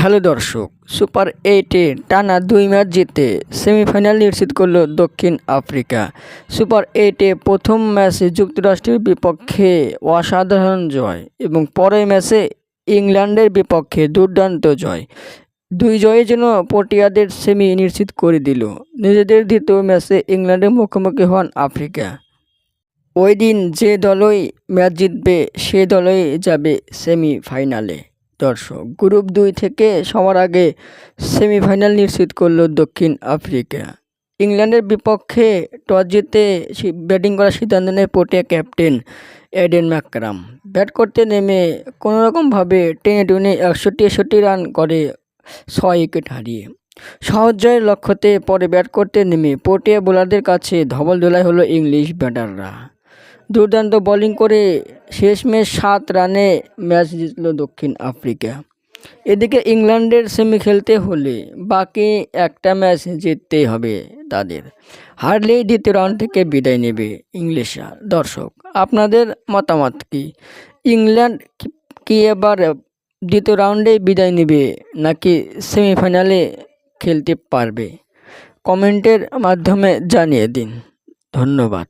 Hello দর্শক, super 8-এ টানা 2 match জিতে সেমিফাইনাল নিশ্চিত করল দক্ষিণ আফ্রিকা। সুপার 8-এ প্রথম ম্যাচে যুক্তরাষ্ট্রের বিপক্ষে অসাধারণ জয় এবং পরের ম্যাচে ইংল্যান্ডের বিপক্ষে দুর্দান্ত জয়। দুই জয়ের জন্য প্রোটিয়াদের সেমি নিশ্চিত করে দিল। নিজেদের দ্বিতীয় ম্যাচে ইংল্যান্ডের মুখোমুখি হন আফ্রিকা। ওই দিন যে দলই ম্যাচ জিতবে সে দলই যাবে সেমিফাইনালে। দর্শক, গ্রুপ 2 থেকে সবার আগে সেমিফাইনাল নিশ্চিত করল দক্ষিণ আফ্রিকা। ইংল্যান্ডের বিপক্ষে টস জিতে ব্যাটিং করার সিদ্ধান্ত নেয় Protea captain Aiden McCallum. Bat করতে নেমে কোনোরকমভাবে টেনে টুনে 61 রান করে 6 উইকেট হারিয়ে সহজ জয়ের লক্ষ্যতে পরে ব্যাট করতে নেমে প্রোটিয়া বোলারদের কাছে ধবলধোলাই হলো ইংলিশ ব্যাটাররা। দুর্দান্ত বোলিং করে শেষমেশ 7 রানে ম্যাচ জিতল দক্ষিণ আফ্রিকা। এদিকে ইংল্যান্ডের সেমি খেলতে হলে বাকি একটা ম্যাচ জিততেই হবে তাদের। হারলেই দ্বিতীয় রাউন্ড থেকে বিদায় নেবে ইংলিশরা। দর্শক, আপনাদের মতামত কি? ইংল্যান্ড কি এবার দ্বিতীয় রাউন্ডে বিদায় নেবে নাকি সেমিফাইনালে খেলতে পারবে? কমেন্টের মাধ্যমে জানিয়ে দিন। ধন্যবাদ।